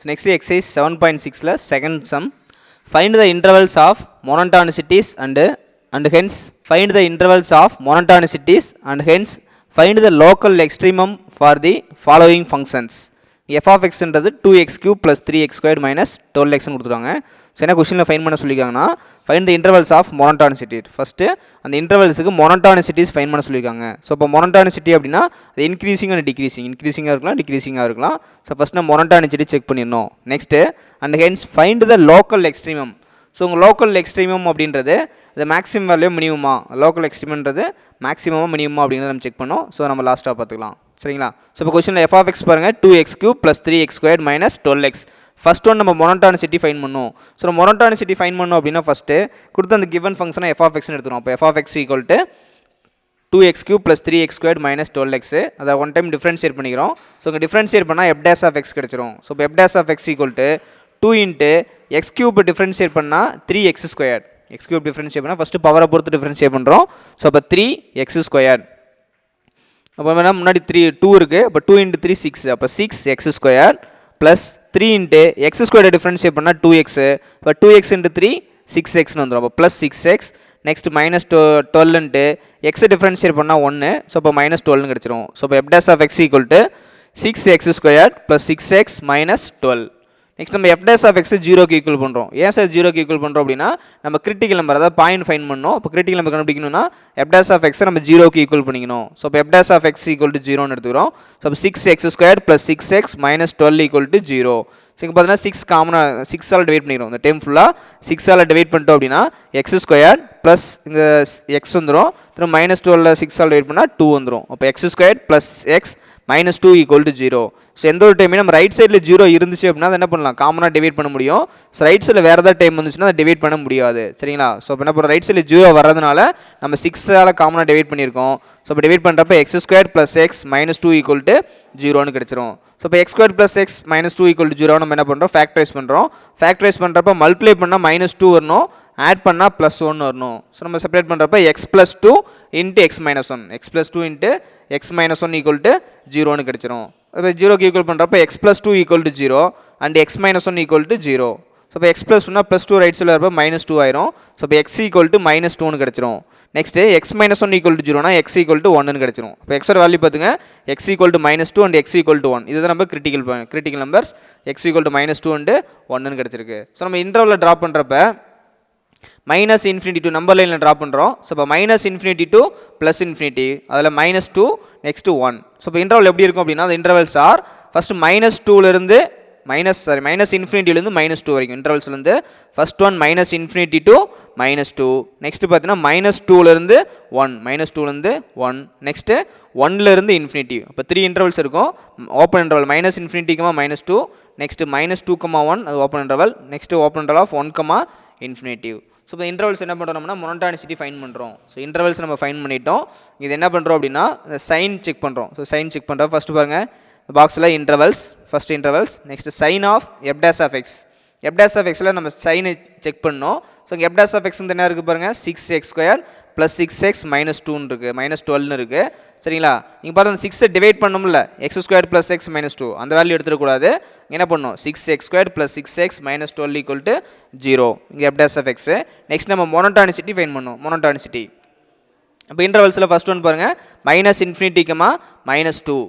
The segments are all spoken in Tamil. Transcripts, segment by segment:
So next exercise 7.6 second sum. Find the intervals of monotonicities and hence find the intervals of monotonicities and hence find the local extremum for the following functions. f of x என்றது 2x cube plus 3x squared minus 12x கொடுத்துருக்காங்க. ஸோ என்ன கொஸ்டினில் ஃபைன் பண்ண சொல்லியிருக்காங்கன்னா find the intervals of monotonicity. First அந்த இன்டர்வல்ஸுக்கு மொனட்டானிசிட்டிஸ் ஃபைன் பண்ண சொல்லியிருக்காங்க. ஸோ இப்போ மொனட்டானிசிட்டி அப்படின்னா அது இன்க்ரீசிங் அண்ட் இன்க்ரீசிங்காக இருக்கலாம் டிக்ரீசிங்காக இருக்கலாம். ஸோ ஃபஸ்ட் நம்ம மொனட்டானிசிட்டி செக் பண்ணிடணும். Next and hence find the local extremum. So உங்கள் லோக்கல் எக்ஸ்ட்ரீமம் அப்படின்றது அது மேக்ஸிமம் வேல்யூ மினிமமா, லோக்கல் எக்ஸ்ட்ரீமன்றது மேக்ஸிமமாக மினிமமா அப்படிங்கிறத நம்ம செக் பண்ணோம். ஸோ நம்ம லாஸ்ட்டாக பார்த்துக்கலாம். சரிங்களா? ஸோ இப்போ கொஸ்டினில் எஃப் ஆஃப் எக்ஸ் பாருங்கள் 2x cube plus 3x squared minus 12x. First one நம்ம மொனட்டானிசிட்டி ஃபைன் பண்ணணும். ஸோ மொனட்டானிசிட்டி ஃபைன் பண்ணோம் அப்படின்னா ஃபஸ்ட்டு கொடுத்து அந்த கிவன் ஃபங்க்ஷனை எஃப் ஆஃப் எக்ஸ்னு எடுத்துக்கிறோம். அப்போ f of x equal to 2x cube plus 3x squared minus 12x. அதை ஒன் டைம் டிஃப்ரென்ஷியேட் பண்ணிக்கிறோம். ஸோ இங்கே டிஃப்ரென்ஷியேட் பண்ணால் f dash of x கிடச்சிரும். ஸோ இப்போ f dash of x equal to 2 into x cube differentiate பண்ணால் 3x squared. x cube differentiate பண்ணால் ஃபஸ்ட்டு பவரை பொறுத்து டிஃப்ரென்ஷியேட் பண்ணுறோம். ஸோ அப்போ 3x squared. அப்போ வேணால் முன்னாடி 2 இருக்குது. அப்போ 2 into 3 6. அப்போ 6x squared plus 3 into x squared differentiate பண்ணால் 2x. இப்போ 2x into 3 6xன்னு வந்துடும். அப்போ plus 6x. Next minus 12 into x differentiate பண்ணால் 1. ஸோ அப்போ மைனஸ் 12 கிடச்சிரும். ஸோ இப்போ f dash of x equal to 6x squared plus 6x minus 12. Next நம்ம f dash of x 0க்கு ஈக்குவல் பண்ணுறோம். ஏன் சார் 0க்கு ஈக்குவல் பண்ணுறோம் அப்படின்னா நம்ம கிரிட்டிக்கல் நம்பர் அதாவது பாயிண்ட் ஃபைன் பண்ணணும். அப்போ கிரிட்டிக்கல் நம்பர் கண்டுபிடிக்கணும்னா f dash of x நம்ம 0க்கு ஈக்குவல் பண்ணிக்கணும். ஸோ இப்போ f dash of x equal to 0ன்னு எடுத்துக்கிறோம். ஸோ அப்போ 6x squared plus 6x minus 12 equal to 0. So இங்கே பார்த்தீங்கன்னா 6 காமனாக 6ஆல் டிவைட் பண்ணிக்கிறோம். இந்த டைம் ஃபுல்லாக 6ஆல் டிவைட் பண்ணிட்டோம் அப்படின்னா x squared ப்ளஸ் இங்கே x வந்துடும். திரும்ப மைனஸ் 12 6ஆல் டிவைட் பண்ணால் 2 வந்துடும். அப்போ x squared plus x minus 2 equal to 0. So எந்த ஒரு டைமே நம்ம ரைட் சைடில் 0 இருந்துச்சு அப்படின்னா அதை என்ன பண்ணலாம், காமனாக டிவைட் பண்ண முடியும். ஸோ ரைட் சைடில் வேறு ஏதாவது டைம் வந்துச்சுன்னா அதை டிவைட் பண்ண முடியாது. சரிங்களா? ஸோ இப்போ என்ன பண்ணுறோம், ரைட் சைடில் 0 வர்றதுனால நம்ம 6ஆல் காமனாக டிவைட் பண்ணியிருக்கோம். ஸோ இப்போ டிவைட் பண்ணுறப்ப x squared plus x minus 2 equal to 0ன்னு கிடச்சிரும். ஸோ இப்போ x squared plus x minus 2 equal to 0 நம்ம என்ன பண்ணுறோம், ஃபேக்டரைஸ் பண்ணுறோம். ஃபேக்டரைஸ் பண்ணுறப்ப மல்டிப்ளை பண்ணால் மைனஸ் 2 வரணும், ஆட் பண்ணால் ப்ளஸ் 1 வரணும். ஸோ நம்ம செப்பரேட் பண்ணுறப்ப x plus 2 into x minus 1, x plus 2 into x minus 1 equal to 0ன்னு கிடச்சிரும். இப்போ 0க்கு ஈக்குவல் பண்ணுறப்ப x plus 2 equal to 0 and x minus 1 equal to 0. So இப்போ x ப்ளஸ் 2 ப்ளஸ் 2 ரைட் சைடில் வரப்போ மைனஸ் 2 ஆயிரும். ஸோ இப்போ x ஈக்குவல் டு மைனஸ் 2ன்னு கிடச்சிரும். Next x minus 1 equal to 0னா x ஈக்குவல் டு 1ன்னு கிடச்சிரும். இப்போ x வேல்யூ பார்த்துங்க, x equal to minus 2 and x equal to 1. இதுதான் நம்ம critical numbers. x equal to minus 2 and 1ன்னு கிடச்சிருக்கு. ஸோ நம்ம இன்டர்வலில் ட்ராப் பண்ணுறப்ப மைனஸ் இன்ஃபினிட்டி டு நம்பர் லைனில் ட்ராப் பண்ணுறோம். ஸோ இப்போ minus infinity to plus infinity, அதில் மைனஸ் 2 நெக்ஸ்ட்டு 1. ஸோ இப்போ இன்டர்வல் எப்படி இருக்கும் அப்படின்னா, அந்த இன்டர்வல்ஸ் ஆர் ஃபஸ்ட்டு மைனஸ் இன்ஃபினிட்டிலேருந்து மைனஸ் 2 வரைக்கும் இன்டர்வல்ஸ்லேருந்து first one minus infinity to minus 2. Next பார்த்தீங்கன்னா மைனஸ் 2லேருந்து 1, நெக்ஸ்ட்டு 1லேருந்து இன்ஃபினிட்டி. இப்போ 3 இன்டர்வல்ஸ் இருக்கும். ஓப்பன் இன்டர்வல் மைனஸ் இன்ஃபினிட்டிக்குமா மைனஸ் 2, நெக்ஸ்ட்டு மைனஸ் 2,1 அது open interval, next open interval of 1, infinity. So இப்போ இன்டர்வல்ஸ் என்ன பண்ணுறோம்னா மொனட்டானிசிட்டி ஃபைன் பண்ணுறோம். ஸோ இன்டர்வல்ஸ் நம்ம ஃபைன் பண்ணிட்டோம். இது என்ன பண்ணுறோம் அப்படின்னா இந்த சைன் செக் பண்ணுறோம். ஸோ சைன் செக் பண்ணுறோம். ஃபஸ்ட்டு பாருங்கள் பாக்ஸில் intervals, first intervals, next sign of f dash of x. f dash of xல நம்ம சைனை செக் பண்ணோம். So f dash of x என்ன இருக்குது பாருங்கள், 6x squared plus 6x minus 2ன்னு இருக்குது, மைனஸ் 12ன்னு இருக்குது. சரிங்களா? நீங்கள் பாருங்கள் அந்த 6 டிவைட் பண்ணோம்ல, x squared plus x minus 2 அந்த வேல்யூ எடுத்துடக்கூடாது. என்ன பண்ணணும், 6x squared plus 6x minus 12 equal to 0. இங்கே f dash of x. Next நம்ம மொனட்டானிசிட்டி ஃபைன் பண்ணோம். மொனட்டானிசிட்டி இப்போ இன்டர்வல்ஸில் ஃபஸ்ட் ஒன் பாருங்கள் மைனஸ் இன்ஃபினிட்டிக்கமா minus 2,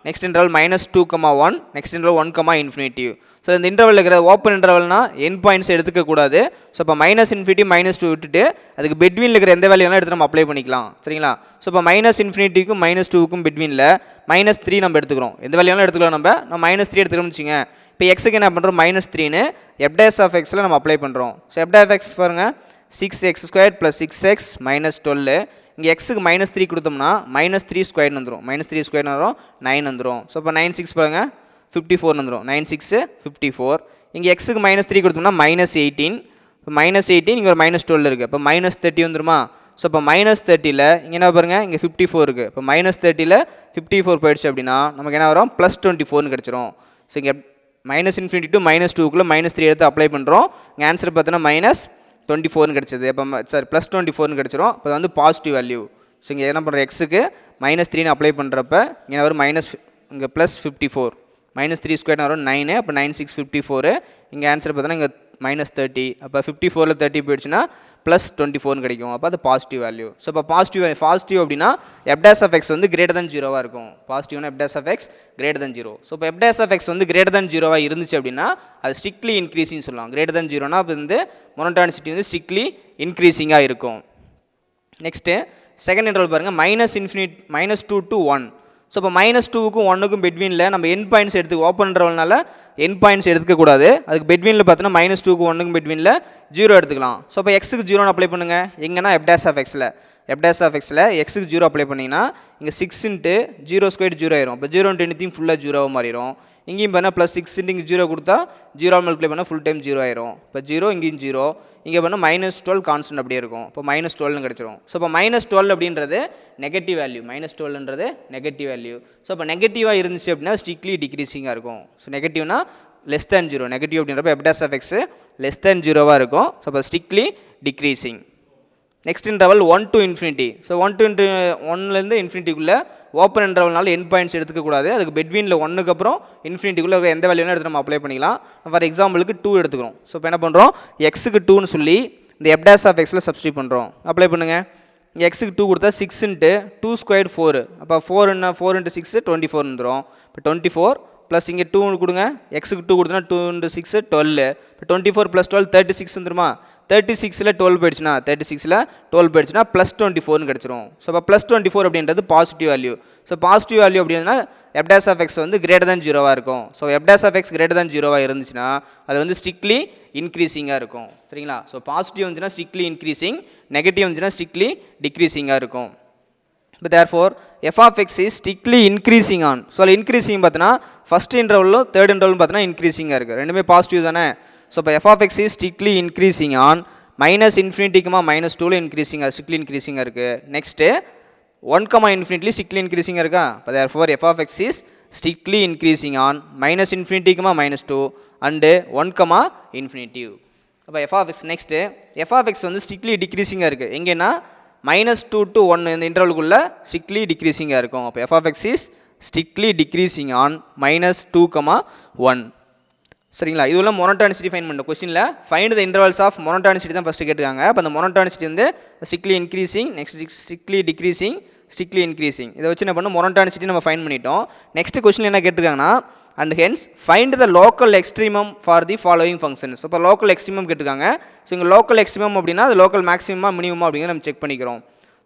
next interval minus 2,1, next interval 1, infinity. So இந்த இன்டர்வல் இருக்கிற ஓப்பன் இன்டர்வல்னா என் பாயிண்ட்ஸ் எடுத்துக்கக்கூடாது. ஸோ இப்போ மைனஸ் இன்ஃபினிட்டி மைனஸ் 2 விட்டுட்டு அதுக்கு பிட்வீனில் இருக்கிற எந்த வேல்யூலாம் எடுத்து நம்ம அப்ளை பண்ணிக்கலாம். சரிங்களா? ஸோ இப்போ மைனஸ் இன்ஃபினிட்டிக்கும் மைனஸ் 2க்கும் பிட்வீனில் மைனஸ் 3 நம்ம எடுத்துக்கிறோம். எந்த வேல்யூலாம் எடுத்துக்கலாம், நம்ம மைனஸ் 3 எடுத்துக்கிறோம்னு வச்சுங்க. இப்போ எக்ஸுக்கு என்ன பண்ணுறோம், மைனஸ் 3ன்னு f dash of xல நம்ம அப்ளை பண்ணுறோம். So f dash of x பாருங்கள் 6x squared plus 6x minus 12. இங்கே எக்ஸுக்கு மைனஸ் 3 கொடுத்தோம்னா மைனஸ் 3 ஸ்கொயர்னு வந்துடும். மைனஸ் 3 ஸ்கொயர்னு வரும் 9 வந்துடும். ஸோ இப்போ 9 6 பாருங்கள் 54 வந்துடும். 9 6 54. இங்கே எக்ஸுக்கு மைனஸ் 3 கொடுத்தோம்னா மைனஸ் 18. இப்போ மைனஸ் 18 இங்கே ஒரு மைனஸ் 12 இருக்குது. இப்போ மைனஸ் 30 வந்துருமா? ஸோ இப்போ மைனஸ் 30ல் இங்கே என்ன பாருங்கள், இங்கே 54 இருக்குது. இப்போ மைனஸ் 30ல் 54 போயிடுச்சு அப்படின்னா நமக்கு என்ன வரும், ப்ளஸ் 24ன்னு கிடச்சிரும். ஸோ இங்கே மைனஸ் இன்ஃபினிட்டி டு மைனஸ் 2க்குள்ளே மைனஸ் 3 எடுத்து அப்ளை பண்ணுறோம். இங்கே ஆன்சர் பார்த்தீங்கன்னா மைனஸ் 24ன்னு கிடச்சிது. இப்போ சாரி ப்ளஸ் 24ன்னு கிடச்சிரும். இப்போ வந்து பாசிட்டிவ் வேல்யூ. ஸோ இங்கே என்ன பண்ணுறோம், எக்ஸுக்கு மைனஸ் 3ன்னு அப்ளை பண்ணுறப்ப இங்கே ஒரு மைனஸ் இங்கே ப்ளஸ் 54 மைனஸ் 3 ஸ்கொயர்னா வரும் 9, அப்போ 9 6 54. இங்கே ஆன்சர் பார்த்தோன்னா இங்கே மைனஸ் 30, அப்போ 54ல் 30 போயிடுச்சுன்னா ப்ளஸ் 24 கிடைக்கும். அப்போ அது பாசிட்டிவ் வேல்யூ. ஸோ இப்போ பாசிட்டிவ் அப்படின்னா f dash of x வந்து கிரேட்டர் than 0 இருக்கும். பாசிட்டிவ்னா f dash of x greater than 0. So இப்போ f dash of x வந்து கிரேட்டர் than 0 இருந்துச்சு அப்படின்னா அது ஸ்ட்ரிக்ட்லி இன்க்ரீசிங் சொல்லலாம். கிரேட்டர் than 0னா அப்போ வந்து மொனோட்டானிசிட்டி வந்து ஸ்ட்ரிக்ட்லி இன்க்ரீசிங்காக இருக்கும். நெக்ஸ்ட்டு செகண்ட் இன்டர்வல் பாருங்கள் -2 to 1. ஸோ இப்போ -2க்கும் 1க்கும் பெட்வீனில் நம்ம என் பாயிண்ட்ஸ் எடுத்து ஓப்பன் இன்டர்வல்னால என் பாயிண்ட்ஸ் எடுத்துக்கக்கூடாது. அதுக்கு பெட்வீனில் பார்த்தோன்னா -2க்கும் 1க்கும் பெட்வீனில் 0 எடுத்துக்கலாம். ஸோ இப்போ எக்ஸுக்கு 0 அப்ளை பண்ணுங்கள். எங்கன்னா f dash of xல எக்ஸுக்கு 0 அப்ளை பண்ணிங்கன்னா இங்கே 6 × 0 ஸ்கொயர் 0 ஆயிரும். இப்போ 0 × anything ஃபுல்லாக 0 மாறிடும். இங்கேயும் பண்ணால் +6 × இங்கே 0 கொடுத்தா 0 மல்டிப்ளை பண்ணால் ஃபுல் டைம் 0 ஆயிரும். இப்போ 0 இங்கேயும் 0, இங்கே பண்ணால் -12 கான்ஸ்டன்ட் அப்படியே இருக்கும். இப்போ -12னு கிடச்சிரும். ஸோ இப்போ -12 அப்படின்றது நெகட்டிவ் வேல்யூ. -12ன்றது நெகட்டிவ் வேல்யூ. ஸோ இப்போ நெகட்டிவாக இருந்துச்சு அப்படின்னா ஸ்ட்ரிக்ட்லி டிக்ரீசிங்காக இருக்கும். ஸோ நெகட்டிவ்னா லெஸ் தேன் 0. நெகட்டிவ் அப்படின்றப்ப f dash of x less than 0வாக இருக்கும். ஸோ இப்போ strictly decreasing. Next interval 1 to infinity. So 1லேருந்து இன்ஃபினிட்டிக்குள்ளே ஓப்பன் இன்டர்வல்னால என் பாயிண்ட்ஸ் எடுத்துக்கக்கூடாது. அதுக்கு பெட்வீனில் 1க்கு அப்புறம் இன்ஃபினிட்டிக்குள்ளே எந்த வேல்யூனா எடுத்து நம்ம அப்ளை பண்ணிக்கலாம். ஃபார் எக்ஸாம்பிளுக்கு 2 எடுத்துக்கிறோம். ஸோ இப்போ என்ன பண்ணுறோம், எக்ஸுக்கு 2ன்னு சொல்லி இந்த f dash of xல சப்ஸ்டிட் பண்ணுறோம். அப்ளை பண்ணுங்கள். எக்ஸுக்கு 2 கொடுத்தா 6 × 2 ஸ்கொயர் 4. அப்போ 4 × 6 24 வந்துடும். இப்போ 24 ப்ளஸ் இங்கே 2 கொடுங்க. எக்ஸுக்கு 2 கொடுத்தனா 2 × 6 12. இப்போ 24 + 12 36 வந்துருமா. 36ல் 12 போயிடுச்சுன்னா ப்ளஸ் 24னு கிடச்சிரும். ஸோ இப்போ ப்ளஸ் 24 அப்படின்றது positive value. So positive value அப்படின்னா f dash of x வந்து கிரேட்டர் than 0வாக இருக்கும். So f dash of x greater than 0வாக இருந்துச்சுன்னா அது வந்து ஸ்ட்ரிக்ட்லி இன்க்ரீசிங்காக இருக்கும். சரிங்களா. ஸோ பாசிட்டிவ் வந்துச்சுன்னா ஸ்ட்ரிக்ட்லி இன்க்ரீசிங், நெகட்டிவ் வந்துச்சுன்னா ஸ்ட்ரிக்ட்லி டிக்ரீசிங்காக இருக்கும். இப்போ therefore f of x is strictly increasing on. So increasing பார்த்தோன்னா ஃபஸ்ட் இன்டர்வலும் தேர்ட் இன்டர்வலும் பார்த்தோன்னா இன்க்ரீசிங்காக இருக்குது. ரெண்டுமே பாசிட்டிவ் தானே. ஸோ இப்போ f of x is strictly increasing on -∞ -2ல இன்க்ரீசிங்காக strictly இன்க்ரீசிங்காக இருக்குது. நெக்ஸ்ட்டு 1, ஸ்ட்ரிக்ட்லி இன்க்ரீசிங்காக இருக்கா. இப்போ therefore f of x is strictly increasing on -∞ -2 and 1, அப்போ f of x. Next f of x வந்து ஸ்ட்ரிக்ட்லி டிக்ரீசிங்காக இருக்குது. எங்கேன்னா -2 to 1 இந்த இன்டர்வலுக்குள்ளே ஸ்ட்ரிக்ட்லி டிக்ரீசிங்காக இருக்கும். அப்போ f of x is strictly decreasing on -2, 1. சரிங்களா. இதுவெல்லாம் மொனோட்டானிசிட்டி ஃபைன் பண்ண கொஸ்டினில் ஃபைண்ட் த இன்டர்வல்ஸ் ஆஃப் மொனோட்டானிசிட்டி தான் ஃபஸ்ட்டு கேட்டிருக்காங்க. அப்போ அந்த மொனோட்டானிசிட்டி வந்து strictly increasing, next strictly decreasing, strictly increasing. இதை வச்சு என்ன பண்ணோம், மொனோட்டானிசிட்டி நம்ம ஃபைன் பண்ணிட்டோம். நெக்ஸ்ட் கொஸ்டின் என்ன கேட்டிருக்காங்கன்னா and hence find the local extremum for the following functions. இப்போ லோக்கல் எக்ஸ்ட்ரீமம் கேட்டிருக்காங்க. ஸோ இங்கே லோக்கல் எக்ஸ்ட்ரீமம் அப்படின்னா அது லோக்கல் மேக்ஸிமமா மினிமமா அப்படிங்கிற நம்ம செக் பண்ணிக்கிறோம்.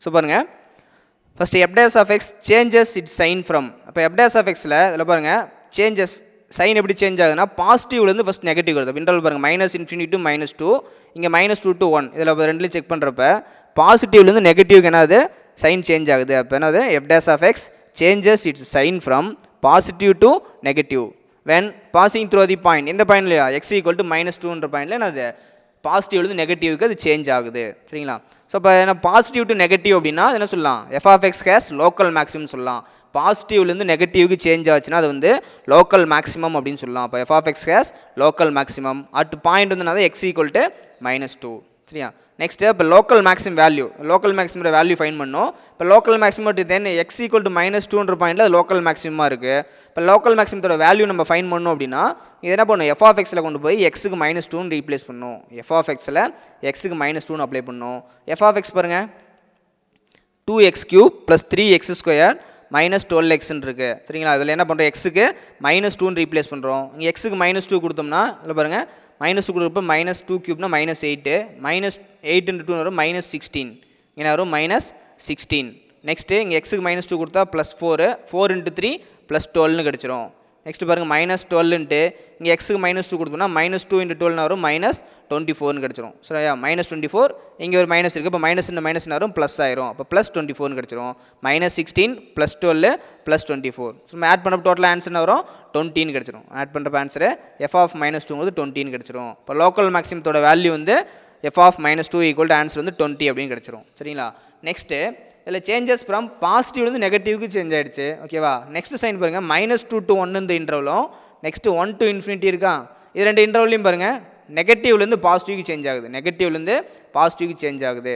ஸோ பாருங்கள், first f dash of x changes its sign from. அப்போ f dash of xல இதில் பாருங்கள் சேஞ்சஸ் சைன் எப்படி சேஞ்ச் ஆகுதுன்னா பாசிட்டிவ்லேருந்து ஃபஸ்ட் நெகட்டிவ் வருது. இன்டர்வல் பாருங்கள் -∞ to -2, இங்கே -2 to 1. இதில் ரெண்டுலையும் செக் பண்ணுறப்ப பாசிட்டிவ்லேருந்து நெகட்டிவ்க்கு என்னது சைன் சேஞ்ச் ஆகுது. அப்போ என்னது f dash of x changes its sign from positive to negative when passing through the point. இந்த பாயிண்ட் இல்லையா x = -2ன்ற பாயிண்டில் என்னது பாசிட்டிவ்லேருந்து நெகட்டிவ்க்கு அது சேஞ்ச் ஆகுது. சரிங்களா. ஸோ இப்போ என்ன பாசிட்டிவ் டு நெகட்டிவ் அப்படின்னா என்ன சொல்லலாம், f of x has local maximum சொல்லலாம். பாசிட்டிவ்லேருந்து நெகட்டிவ்க்கு சேஞ்ச் ஆச்சுன்னா அது வந்து லோக்கல் மேக்ஸிமம் அப்படின்னு சொல்லலாம். இப்போ f of x has local maximum at point வந்து x = -2. சரியா. நெக்ஸ்ட்டு இப்போ லோக்கல் மேக்ஸிமம் வேல்யூ, லோக்கல் மேக்ஸிமோட வேல்யூ ஃபைன் பண்ணோம். இப்போ லோக்கல் மேக்ஸிமம் தென் x = -2ன்ற பாயிண்டில் அது லோக்கல் மேக்ஸிமமாக இருக்குது. இப்போ லோக்கல் மேக்ஸிமத்தோட வேல்யூ நம்ம ஃபைன் பண்ணோம் அப்படின்னா இது என்ன பண்ணும், f of xல கொண்டு போய் x க்கு -2ன்னு ரீப்ளேஸ் பண்ணணும். f of xல x க்கு -2ன்னு அப்ளை பண்ணணும். f of x பாருங்கள் 2x³ + 3x² -12xன்னு இருக்குது. சரிங்களா. இதில் என்ன பண்ணுறோம், எக்ஸுக்கு -2ன்னு ரீப்ளேஸ் பண்ணுறோம். இங்கே எக்ஸுக்கு -2 கொடுத்தோம்னா இதில் பாருங்கள் -2 கொடுப்போ -2³ -8, -8 × 2 வரும் -16, இங்கே வரும் -16. நெக்ஸ்ட்டு இங்கே எக்ஸுக்கு -2 கொடுத்தா +4, 4 × 3 +12ன்னு கிடச்சிரும். நெக்ஸ்ட் பாருங்கள் -12ன்ட்டு இங்கே எக்ஸுக்கு -2 கொடுத்தோம்னா -2 × 12 வரும் -24ன்னு கிடச்சிரும். சரியா. -24 இங்கே ஒரு மைனஸ் இருக்குது. இப்போ மைனஸ் வரும் ப்ளஸ் ஆயிரும். அப்போ +24ன்னு கிடச்சிரும். -16 +12 +24. ஸோ நம்ம ஆட் பண்ண டோட்டல் ஆன்சர் வரும் 20ன்னு கிடச்சிரும். ஆட் பண்ணுற ஆன்சரு f of -2 20ன்னு கிடச்சிரும். இப்போ லோக்கல் மேக்ஸிமத்தோட வேல்யூ வந்து f of -2 = ஆன்சர் வந்து 20 அப்படின்னு கிடச்சிரும். சரிங்களா. நெக்ஸ்ட்டு இதில் சேஞ்சஸ் ஃப்ரம் பாசிட்டிவ்லேருந்து நெகட்டிவ்க்கு சேஞ்ச் ஆகிடுச்சு. ஓகேவா. நெக்ஸ்ட் சைன் பாருங்கள் -2 to 1 இந்த இன்டர்வலும் நெக்ஸ்ட்டு 1 to infinity இருக்கா. இது ரெண்டு இன்டர்வல்லையும் பாருங்கள் நெகட்டிவ்லேருந்து பாசிட்டிவ்க்கு சேஞ்ச் ஆகுது, நெகட்டிவ்லேருந்து பாசிட்டிவ்க்கு சேஞ்ச் ஆகுது.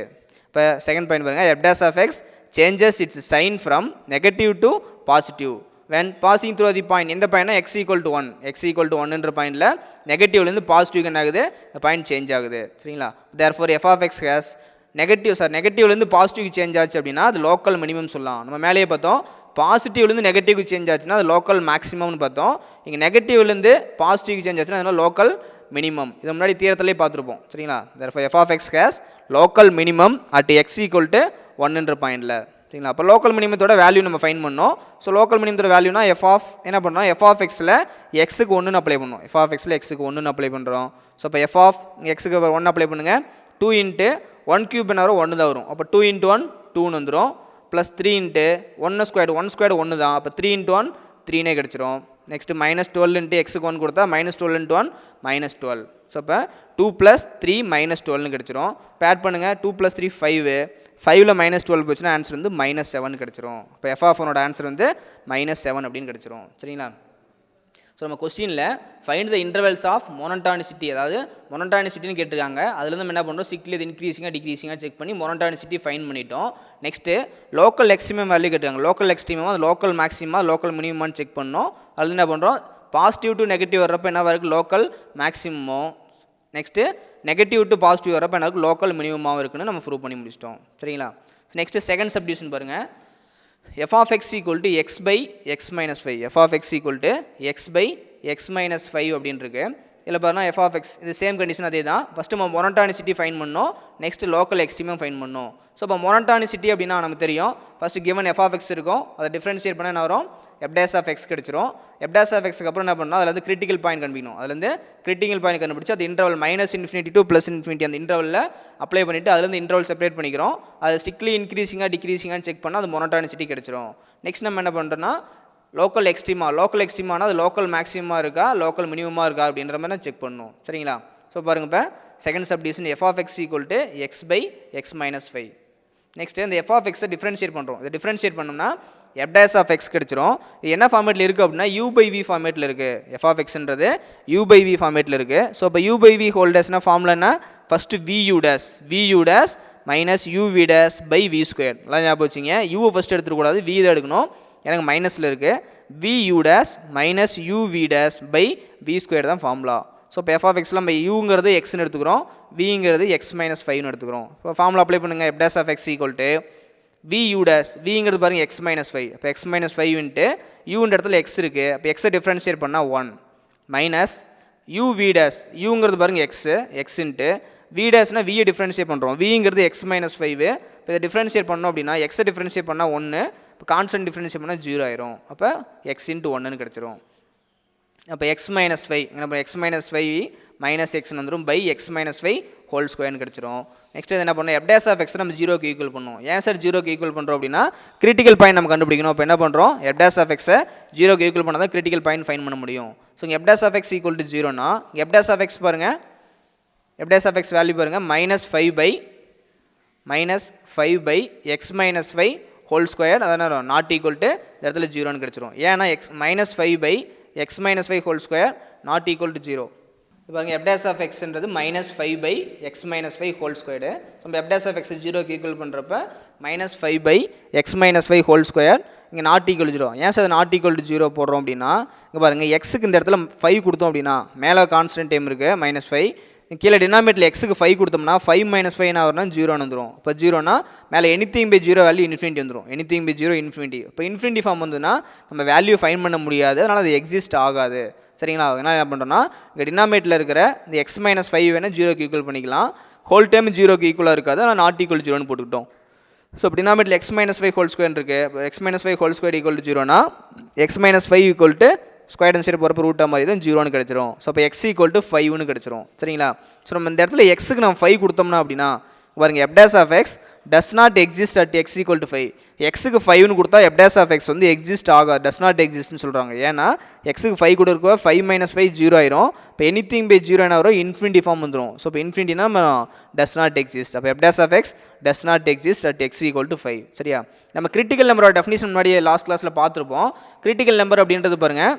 இப்போ செகண்ட் பாயிண்ட் பாருங்கள் f dash of x changes its sign from negative to positive when passing through the point இந்த பாயிண்ட்னா x equal to 1 x equal to 1 என்ற பாயிண்ட்ல நெகட்டிவ்லேருந்து பாசிட்டிவ் என்ன ஆகுது இந்த பாயிண்ட் சேஞ்ச் ஆகுது சரிங்களா. therefore f of x has நெகட்டிவ்லேருந்து பாசிட்டிவ் சேஞ்ச் ஆச்சு அப்படின்னா அது லோக்கல் மினிமம் சொல்லலாம். நம்ம மேலேயே பார்த்தோம் பாசிட்டிவ்லேருந்து நெகட்டிவ் சேஞ்ச் ஆச்சுன்னா அது லோக்கல் மேக்ஸிமம்னு பார்த்தோம். இங்கே நெகட்டிவ்லேருந்து பாசிட்டிவ் சேஞ்ச் ஆச்சுன்னா அதனால் லோக்கல் மினிமம். இதை முன்னாடி தீரத்திலே பார்த்துருப்போம் சரிங்களா. therefore f of x has local minimum at x equal to 1 என்ற பாயிண்டில் சரிங்களா. அப்போ லோக்கல் மினிமத்தோட வேல்யூ நம்ம ஃபைன் பண்ணோம். ஸோ லோக்கல் மினிமத்தோட வேல்யூனா எஃப் ஆஃப் என்ன பண்ணோம் எஃப் ஆஃப் எக்ஸில் எக்ஸுக்கு 1 அப்ளை பண்ணோம். எஃப் ஆஃப் எக்ஸில் எக்ஸுக்கு 1 அப்ளை பண்ணுறோம். ஸோ இப்போ எஃப் ஆஃப் எக்ஸுக்கு 1 அப்ளை பண்ணுங்கள். 2 இன்ட்டு 1 கியூப் என்ன வரும் 1 தான் வரும். அப்போ 2 இன்ட்டு 1 2ன்னு வந்துடும். ப்ளஸ் 3 இன்ட்டு 1 ஸ்கொயர்டு 1 தான். அப்போ 3 இன்ட்டு 1 3னே கிடச்சிரும். நெக்ஸ்ட்டு -12 இன்ட்டு எக்ஸுக்கு 1 கொடுத்தா -12 இன்ட்டு 1 -12. ஸோ இப்போ 2 + 3 -12னு கிடச்சிரும். இப்போ ஆட் பண்ணுங்கள் 2 + 3 5 5ல் -12 போச்சுன்னா ஆன்சர் வந்து -7 கிடச்சிரும். இப்போ எஃப் ஆஃப் ஒனோட ஆன்சர் வந்து -7 அப்படின்னு கிடச்சிரும் சரிங்களா. ஸோ நம்ம கொஸ்டினில் ஃபைண்ட் த இன்டர்வல்ஸ் ஆஃப் மொனோட்டானிசிட்டி அதாவது மொனோட்டானிசிட்டின்னு கேட்டிருக்காங்க. அதுலேருந்து நம்ம என்ன பண்ணுறோம் ஸ்ட்ரிக்ட்லி இது இன்க்ரீஸிங்காக டிக்ரீஸிங்காக செக் பண்ணி மொனோட்டானிசிட்டி ஃபைன் பண்ணிட்டோம். நெக்ஸ்ட்டு லோக்கல் எக்ஸ்ட்ரீமம் வேல்யூ கேட்டிருக்காங்க. லோக்கல் எக்ஸ்ட்ரீமம் அது லோக்கல் மேக்ஸிமா லோக்கல் மினிமமான்னு செக் பண்ணோம். அதில் என்ன பண்ணுறோம் பாசிட்டிவ் டு நெகட்டிவ் வர்றப்போ என்ன இருக்குது லோக்கல் மேக்ஸிமமோ நெக்ஸ்ட்டு நெகட்டிவ் டு பாசிட்டிவ் வரப்போ என்ன இருக்குது லோக்கல் மினிமமாக இருக்குன்னு நம்ம ப்ரூவ் பண்ணி முடிச்சிட்டோம் சரிங்களா. நெக்ஸ்ட்டு செகண்ட் சப்டிவிஷன் பாருங்கள். f of x equal to x by x minus 5 f of x equal to x by x minus 5 அப்படின்னு இருக்கு. இதில் பாருங்கள் f of x இது சேம் கண்டிஷன் அதே தான். ஃபஸ்ட்டு நம்ம மொனோட்டானிசிட்டி ஃபைன் பண்ணோம். நெக்ஸ்ட்டு லோக்கல் எக்ஸ்ட்ரீமும் ஃபைன் பண்ணோம். ஸோ இப்போ மொனோட்டானிசிட்டி அப்படின்னா நமக்கு தெரியும் first given f of x இருக்கும். அதை டிஃப்ரென்ஷியேட் பண்ண என்ன வரும் f dash of x கிடச்சிரும். f dash of xக்கு அப்புறம் என்ன பண்ணணும் அதில் வந்து கிரிட்டிக்கல் பாயிண்ட் கண்டுபிடிக்கணும். அதுலேருந்து கிரிட்டிக்கல் பாயிண்ட் கண்டுபிடிச்சு அது இன்டர்வல் -∞ to +∞ அந்த இன்டர்வலில் அப்ளை பண்ணிவிட்டு அதுலேருந்து இன்டர்வல் செப்பரேட் பண்ணிக்கிறோம். அது ஸ்ட்ரிக்ட்லி இன்க்ரீஸிங்காக டிக்ரீஸிங்கான்னு செக் பண்ணால் அது மொனோட்டானிசிட்டி கிடச்சிரும். நெக்ஸ்ட் நம்ம என்ன பண்ணுறோன்னா லோக்கல் எக்ஸ்ட்ரீமானா அது லோக்கல் மேக்ஸிமமாக இருக்கா லோக்கல் மினிமமாக இருக்கா அப்படின்ற மாதிரி நான் செக் பண்ணணும் சரிங்களா. ஸோ பாருங்கள் இப்போ second subdivision f of x equal to x by x minus 5. Next இந்த f of x டிஃப்ரென்ஷியேட் பண்ணுறோம். இதை டிஃப்ரென்ஷியேட் பண்ணோம்னா f dash of x கிடச்சிரும். இது என்ன ஃபார்மேட்டில் இருக்குது அப்படின்னா u/v ஃபார்மேட்டில் இருக்குது. f of xன்றது u/v ஃபார்மேட்டில் இருக்குது. ஸோ இப்போ u/v ஹோல் டேஷ்னா ஃபார்முலா என்ன first vu dash minus uv dash by v square எல்லாம் ஞாபகம் வச்சுங்க. u ஃபஸ்ட்டு எடுத்துக்கூடாது v தான் எடுக்கணும். எனக்கு மைனஸில் இருக்குது vu dash minus uv dash by v square தான் ஃபார்முலா. ஸோ இப்போ f of xல நம்ம uங்கிறது xன்னு எடுத்துக்கிறோம் vங்கிறது x minus 5ன்னு எடுத்துக்கிறோம். இப்போ ஃபார்முலா அப்ளை பண்ணுங்கள் f dash of x equal to vu dash vங்கிறது பாருங்கள் x minus 5 இப்போ x minus 5 இன்ட்டு uன்ற இடத்துல x இருக்குது. அப்போ x டிஃப்ரென்ஷியேட் பண்ணால் 1 மைனஸ் uv dash uங்கிறது பாருங்கள் x into v dashனா v differentiate பண்ணுறோம் vங்கிறது x minus 5. இப்போ இதை டிஃப்ரென்ஷியேட் பண்ணோம் அப்படின்னா x டிஃப்ரென்ஷியேட் பண்ணால் 1 இப்போ கான்ஸ்டன்ட் டிஃப்ரென்ஷியேட் பண்ணால் 0 ஆயிரும். அப்போ x இன்ட்டு 1ன்னு கிடச்சிரும். அப்போ x minus 5 நம்ம x minus 5 மைனஸ் எக்ஸ்னு வந்துடும் பை x minus 5 ஹோல் ஸ்கொயர்னு கிடச்சிரும். நெக்ஸ்ட் என்ன பண்ணோம் f dash of x நம்ம 0க்கு ஈக்குவல் பண்ணோம். ஏன் சார் 0க்கு ஈக்குவல் பண்ணுறோம் அப்படின்னா கிரிட்டிக்கல் பாயிண்ட் நம்ம கண்டுபிடிக்கணும். அப்போ என்ன பண்ணுறோம் f dash of x 0க்கு ஈக்குவல் பண்ணால் தான் கிரிட்டிக்கல் பாயிண்ட் ஃபைன் பண்ண முடியும். ஸோ இங்கே f dash of x equal to 0னா f dash of x பாருங்கள் f dash of x value பாருங்கள் -5 by x minus 5 whole square அதனால் நாட் ஈக்குவல் டு இந்த இடத்துல 0ன்னு கிடச்சிரும். ஏன்னா -5 by x minus 5 whole square not equal to 0. இப்போ பாருங்கள் f dash of xன்றது -5 by x minus 5 whole squared. So நம்ம f dash of x 0க்கு ஈக்குவல் பண்ணுறப்ப -5 by x minus 5 whole square இங்கே நாட் ஈக்குவல் 0. ஏன் சார் நாட் ஈக்குவல் டு 0 போடுறோம் அப்படின்னா இங்கே பாருங்கள் எக்ஸுக்கு இந்த இடத்துல 5 கொடுத்தோம் அப்படின்னா மேலே கான்ஸ்டன்ட் டைம் இருக்குது -5 கீழே டினாமினேட்டரில் எக்ஸுக்கு 5 கொடுத்தோம்னா 5 minus 5 என்ன வரும்னா 0ன்னு வந்துடும். இப்போ 0னா மேலே எனிதிங் பை 0 வேல்யூ இன்ஃபினிட்டி வந்துடும். Anything by 0 infinity. இப்போ இன்ஃபினிட்டி ஃபார்ம் வந்துன்னா நம்ம வேல்யூ ஃபைன் பண்ண முடியாது. அதனால் அது எக்ஸிஸ்ட் ஆகாது சரிங்களா. என்ன பண்ணுறோன்னா இங்கே டினாமினேட்டரில் இருக்கிற இந்த x minus 5 வேணால் 0க்கு ஈக்குவல் பண்ணிக்கலாம். ஹோல் டைம் 0க்கு ஈக்குவலாக இருக்காது. ஆனால் நாட் ஈக்குவல் 0ன்னு போட்டுக்கிட்டோம். ஸோ இப்போ டினாமினேட்டரில் x minus 5 ஹோல் ஸ்கொயர் இருக்குது. x minus 5 whole square equal to 0னா x minus 5 equal to square and side போகிறப்ப ரூட்டாக மாதிரி தான் 0ன்னு கிடச்சிரும். ஸோ அப்போ x ஈக்குவல் டு 5ன்னு கிடச்சிரும் சரிங்களா. ஸோ நம்ம இந்த இடத்துல எக்ஸுக்கு நம்ம 5 கொடுத்தோம்னா அப்படின்னா பாருங்க f dash of x does not exist at x equal to 5. எக்ஸுக்கு 5ன்னு கொடுத்தா f dash of x வந்து எக்ஸிஸ்ட் ஆகாது does not existன்னு சொல்கிறாங்க. ஏன்னா எக்ஸுக்கு 5 கொடுக்க 5 minus 5 0 ஆயிரும். இப்போ எனிதிங் பை 0 என்ன வரும் இன்ஃபினிட்டி ஃபார்ம் வந்துடும். ஸோ இப்போ இன்ஃபினிட்டினா நம்ம does not exist. அப்போ f dash of x does not exist at x equal to 5 சரியா. நம்ம கிரிட்டிக்கல் நம்பரோட டெஃபினிஷன் முன்னாடி லாஸ்ட் கிளாஸில் பார்த்துருப்போம். கிரிட்டிக்கல் நம்பர் அப்படின்றது பாருங்கள்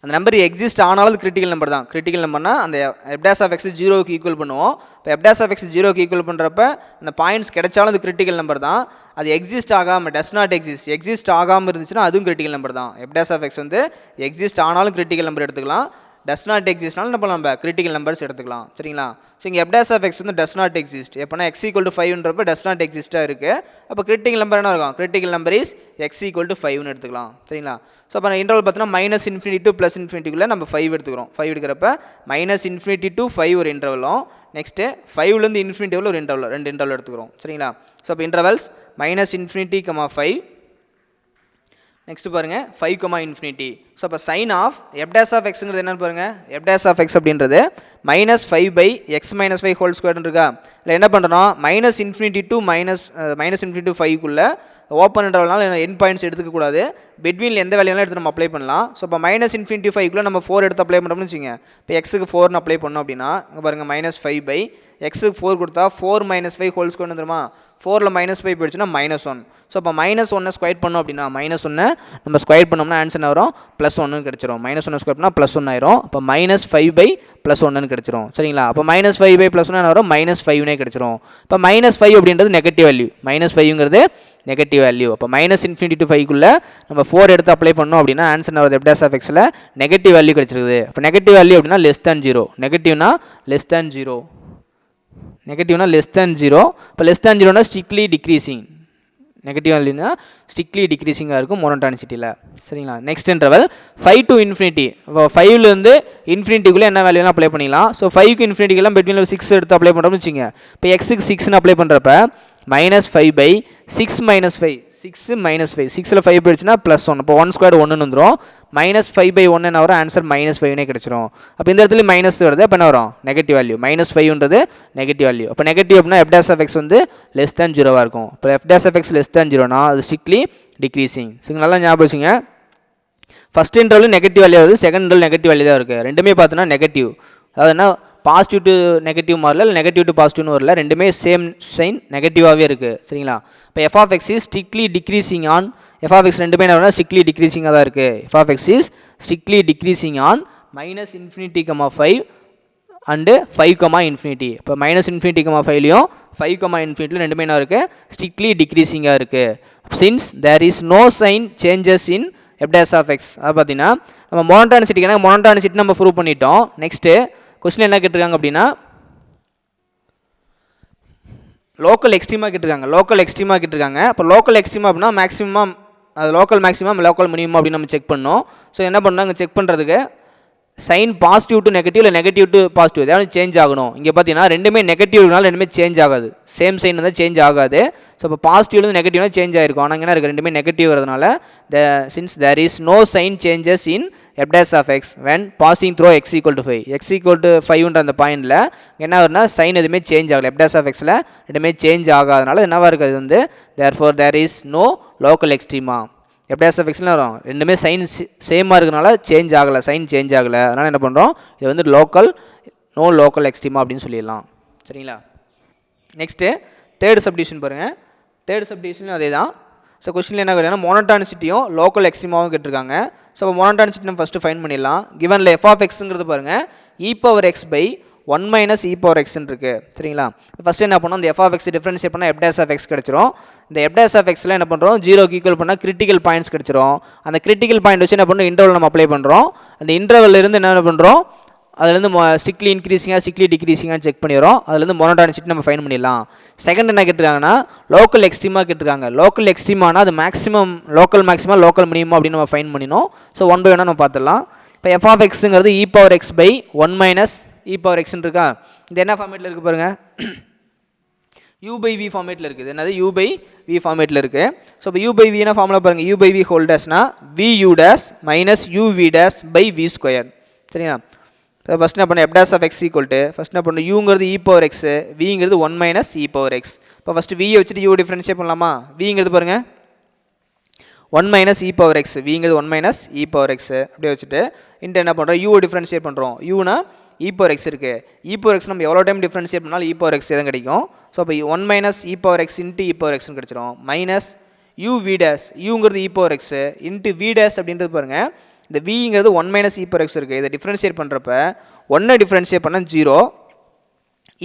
அந்த நம்பர் எக்ஸிஸ்ட் ஆனாலும் அது கிரிட்டிக்கல் நம்பர் தான். கிரிட்டிக்கல் நம்பர்னா அந்த f dash of x 0க்கு ஈக்குவல் பண்ணுவோம். இப்போ f dash of x 0க்கு ஈக்குவல் பண்ணுறப்ப அந்த பாயிண்ட்ஸ் கிடைச்சாலும் அது கிரிட்டிக்கல் நம்பர் தான். அது எக்ஸிஸ்ட் ஆகாமல் டஸ் நாட் எக்ஸிஸ்ட் ஆகாமல் இருந்துச்சுன்னா அதுவும் கிரிட்டிக்கல் நம்பர் தான். f dash of x வந்து எக்ஸிஸ்ட் ஆனாலும் கிரிட்டிக்கல் நம்பர் எடுத்துக்கலாம், டஸ் நாட் எக்ஸிஸ்ட்னாலும் நம்ம கிரிட்டிக்கல் நம்பர்ஸ் எடுத்துக்கலாம். சரிங்களா? ஸோ இங்கே f dash of x வந்து டஸ் நாட் எக்ஸிஸ்ட். எப்போனா x = 5ன்றப்ப டஸ் நாட் எக்ஸிஸ்ட்டாக இருக்குது. அப்போ கிரிட்டிக்கல் நம்பர் என்ன இருக்கும்? கிரிட்டிக்கல் நம்பர் இஸ் x = 5ன்னு எடுத்துக்கலாம். சரிங்களா? ஸோ அப்போ இன்டர்வல் பார்த்தீங்கன்னா -∞ to +∞ நம்ம 5 எடுத்துக்கிறோம். 5 எடுக்கிறப்ப -∞ to 5 ஒரு இன்டர்வலும், நெக்ஸ்ட்டு 5லேருந்து இன்ஃபினிட்டி ஒரு இன்டர்வல், 2 இன்டர்வல் எடுத்துக்கிறோம். சரிங்களா? ஸோ அப்போ இன்டர்வல்ஸ் -∞, 5. நெக்ஸ்ட் பாருங்க 5, ஸோ அப்போ sign of f dash of xங்கிறது என்னன்னு பாருங்க. f dash of x அப்படின்றது -5/x - 5 ஹோல் ஸ்கொயர்னு இருக்கா. இதில் என்ன பண்ணுறோம்? -∞ to -∞ to 5க்குள்ளே ஓப்பன் இன்டர்வல்னால எண்ட் பாயிண்ட்ஸ் எடுத்துக்கக்கூடாது. பெட்வீனில் எந்த வேலையெல்லாம் எடுத்து நம்ம அப்ளை பண்ணலாம். ஸோ இப்போ -∞ to 5க்குள்ளே நம்ம 4 எடுத்து அப்ளை பண்ணுறோம்னு வச்சுங்க. இப்போ எக்ஸுக்கு 4னு அப்ளை பண்ணோம் அப்படின்னா இங்கே பாருங்கள் -5/xக்கு 4 கொடுத்தா 4 - 5 ஹோல் ஸ்கொயர் வந்துருமா. 4ல் -5 போயிடுச்சுன்னா -1. ஸோ அப்போ -1 ஸ்கொயர் பண்ணோம் அப்படின்னா -1 நம்ம ஸ்கொயர் பண்ணோம்னா ஆன்சர் வரும் +1 கிடச்சிரும். -1 ஸ்கொயர் பண்ணால் +1 ஆயிரும். அப்போ -5/+1 கிடச்சிரும். சரிங்களா? அப்போ -5/+1 என்ன வரும்? -5னே கிடச்சிரும். இப்போ -5 அப்படின்றது நெகட்டிவ் வேல்யூ. -5ங்கிறது நெகட்டிவ் வேல்யூ. அப்போ -∞ to 5க்குள்ளே நம்ம 4 எடுத்து அப்ளை பண்ணோம் அப்படின்னா ஆன்சர் வருது f dash of xல நெகட்டிவ் வேல்யூ கிடச்சிருக்குது. இப்போ நெகட்டிவ் வேல்யூ அப்படின்னா (0). நெகட்டிவ்னா (0). நெகட்டிவ்னா (0). இப்போ (0னா ஸ்ட்ரிக்ட்லி டிக்ரீசிங். நெகட்டிவ் வேல்யூனா ஸ்ட்ரிக்ட்லி டிக்ரீசிங்காக இருக்கும் மோனோடானிசிட்டியில். சரிங்களா? Next interval 5 to ∞. இப்போ 5லேருந்து இன்ஃபினிட்டிக்குள்ளே என்ன வேல்யூலாம் அப்ளை பண்ணிக்கலாம். ஸோ 5க்கு இன்ஃபினிட்டிக்கெல்லாம் பெட்வீனில் 6 எடுத்து அப்ளை பண்ணுறோம்னு வச்சுங்க. இப்போ எக்ஸுக்கு 6ன்னு அப்ளை பண்ணுறப்ப -5/6 - 5. 6 - 5. 6ல் 5 போயிடுச்சுன்னா +1. இப்போ 1 ஸ்கொயர் 1ன்னு வந்துடும். -5/1 என்ன வரும்? ஆன்சர் -5னே கிடச்சிரும். அப்போ இந்த இடத்துல மைனஸ் வருது. அப்போ என்ன வரும்? Negative value. -5ன்றது நெகட்டிவ் வேல்யூ. அப்போ நெகட்டிவ் அப்படின்னா f dash of x வந்து <0 இருக்கும். இப்போ f dash of x <0னா அது ஸ்ட்ரிக்ட்லி டிக்ரீசிங். ஸோ நல்லா ஞாபகம் வச்சுங்க. ஃபஸ்ட் இன்டர்வல் நெகட்டிவ் வேல்யூ வருது, செகண்ட் இன்டர்வல் நெகட்டிவ் வேல்யூ தான் இருக்குது. ரெண்டுமே பார்த்தோன்னா நெகட்டிவ். அதாவது என்ன, பாசிட்டிவ் டு நெகட்டிவ் மாறல, இல்லை நெகட்டிவ் டு பாசிட்டிவ்னு வரல, ரெண்டுமே சேம் சைன் நெகட்டிவாகவே இருக்குது. சரிங்களா? இப்போ f of x is strictly decreasing on f of x ரெண்டுமே என்ன வரும்னா ஸ்ட்ரிக்ட்லி டிக்ரீசிங்காக தான் இருக்குது. f of x is strictly decreasing on -∞, 5 and 5, இப்போ -∞, 5லையும் 5, ரெண்டுமே என்ன இருக்குது? ஸ்ட்ரிக்ட்லி டிக்ரீசிங்காக இருக்குது. Since there is no sign changes in f dash of x. அது பார்த்தீங்கன்னா நம்ம மோனோடானிசிட்டி நம்ம ப்ரூவ் பண்ணிட்டோம். நெக்ஸ்ட்டு கொஸ்டின் என்ன கேட்டிருக்காங்க அப்படின்னா லோக்கல் எக்ஸ்ட்ரீமா கேட்டிருக்காங்க. இப்போ லோக்கல் எக்ஸ்ட்ரீமா அப்படின்னா மேக்ஸிமம், அது லோக்கல் மேக்ஸிமம் லோக்கல் மினிமம் அப்படின்னு நம்ம செக் பண்ணோம். ஸோ என்ன பண்ணாங்க செக் பண்ணுறதுக்கு சைன் பாசிட்டிவ் டு நெகட்டிவ், இல்லை நெகட்டிவ் டு பாசிட்டிவ் ஏதாவது சேஞ்ச் ஆகணும். இங்கே பார்த்தீங்கன்னா ரெண்டுமே நெகட்டிவ்னால ரெண்டுமே சேஞ்ச் ஆகாது, சேம் சைன் வந்து சேஞ்ச் ஆகாது. ஸோ இப்போ பாசிட்டிவ்லேருந்து நெகட்டிவ்னா சேஞ்ச் ஆகிருக்கும். ஆனால் என்ன இருக்குது? ரெண்டுமே நெகட்டிவ் வரதுனால since there is no sign changes in f dash of x when passing through x = 5. x = 5ன்ற அந்த பாயிண்டில் என்ன வரும்னா சைன் எதுவுமே சேஞ்ச் ஆகலை. f dash of xல ரெண்டுமே சேஞ்ச் ஆகாதனால என்னவா இருக்குது? அது வந்து therefore there is no local extrema. f dash of xல வரும் ரெண்டுமே சைன் சேமாக இருக்கிறனால சேஞ்ச் ஆகலை, சைன் சேஞ்ச் ஆகலை. அதனால் என்ன பண்ணுறோம்? இது வந்து நோ லோக்கல் எக்ஸ்ட்ரீமா அப்படின்னு சொல்லிடலாம். சரிங்களா? நெக்ஸ்ட்டு தேர்ட் சப்டிவிஷன் பாருங்கள். தேர்ட் சப்டிவிஷன்லையும் அதே தான். ஸோ கொஸ்டினில் என்ன கேட்டாங்கன்னா மோனோடானிசிட்டியும் லோக்கல் எக்ஸ்ட்ரீமாவும் கேட்டிருக்காங்க. ஸோ இப்போ மோனோடானிசிட்டி நம்ம ஃபஸ்ட்டு ஃபைன் பண்ணிடலாம். கிவனில் f of xங்கிறது பாருங்கள் e⁻x/1 - e⁻x இருக்குது. சரிங்களா? ஃபஸ்ட்டு என்ன பண்ணோம்? இந்த f of x டிஃபரன்ஷியேட் பண்ணால் f dash of x கிடச்சிரும். இந்த f dash of xல என்ன பண்ணுறோம்? 0க்கு ஈக்குவல் பண்ணால் கிரிட்டிக்கல் பாயிண்ட்ஸ் கிடச்சிரும். அந்த கிரிட்டிக்கல் பாயிண்ட் வச்சு என்ன பண்ணுறோம்? இன்டர்வல் நம்ம அப்ளை பண்ணுறோம். அந்த இன்டர்வல் இருந்து என்ன பண்ணுறோம்? அதுலேருந்து ஸ்ட்ரிக்ட்லி இன்க்ரீசிங்காக ஸ்ட்ரிக்ட்லி டிக்ரீசிங்காக செக் பண்ணிடுறோம். அதுலேருந்து மோனோடானிசிட்டி நம்ம ஃபைன் பண்ணிடலாம். செகண்ட் என்ன கேட்டிருக்காங்கன்னா லோக்கல் எக்ஸ்ட்ரீமாக கேட்டிருக்காங்க. லோக்கல் எக்ஸ்ட்ரீமானா அது maximum local maximum local minimum அப்படின்னு நம்ம ஃபைன் பண்ணினோம். ஸோ 1 by 1 நம்ம பார்த்துடலாம். இப்போ f of xங்கிறது e⁻x/1 - e⁻x இருக்கா? இது என்ன ஃபார்மேட்டில் இருக்குது பாருங்கள்? u/v ஃபார்மேட்டில் இருக்குது. என்னது? u/v ஃபார்மேட்டில் இருக்குது. ஸோ இப்போ u/v என்ன ஃபார்முலா பாருங்கள்? u/v ஹோல் டேஷ்னா vu dash minus uv dash by v square. சரிங்களா? ஃபஸ்ட் என்ன பண்ண f dash of x equal to first என்ன பண்ண யூங்கிறது e⁻x, vங்கிறது 1 - e⁻x. இப்போ ஃபஸ்ட்டு v வச்சுட்டு u டிஃபரன்ஷியேட் பண்ணலாமா? vங்கிறது பாருங்கள் 1 - e⁻x, vங்கிறது 1 - e⁻x அப்படியே வச்சுட்டு இன்ட்டு என்ன பண்ணுறோம்? u டிஃபரன்ஷியேட் பண்ணுறோம். uனா e⁻x இருக்குது. e⁻x நம்ம எவ்வளோ டைம் டிஃபரன்ஷியேட் பண்ணாலும் e⁻x தான் கிடைக்கும். ஸோ அப்போ 1 - e⁻x இன்ட்டு e⁻xன்னு கிடச்சிரும். Minus uv dash, uங்கிறது e⁻x into v dash அப்படின்றது பாருங்கள் இந்த விங்கிறது 1 மைனஸ் இ பவர் எக்ஸ் இருக்குது. இதை டிஃப்ரென்ஷியேட் பண்ணுறப்ப 1 டிஃப்ரென்ஷியேட் பண்ணால் 0,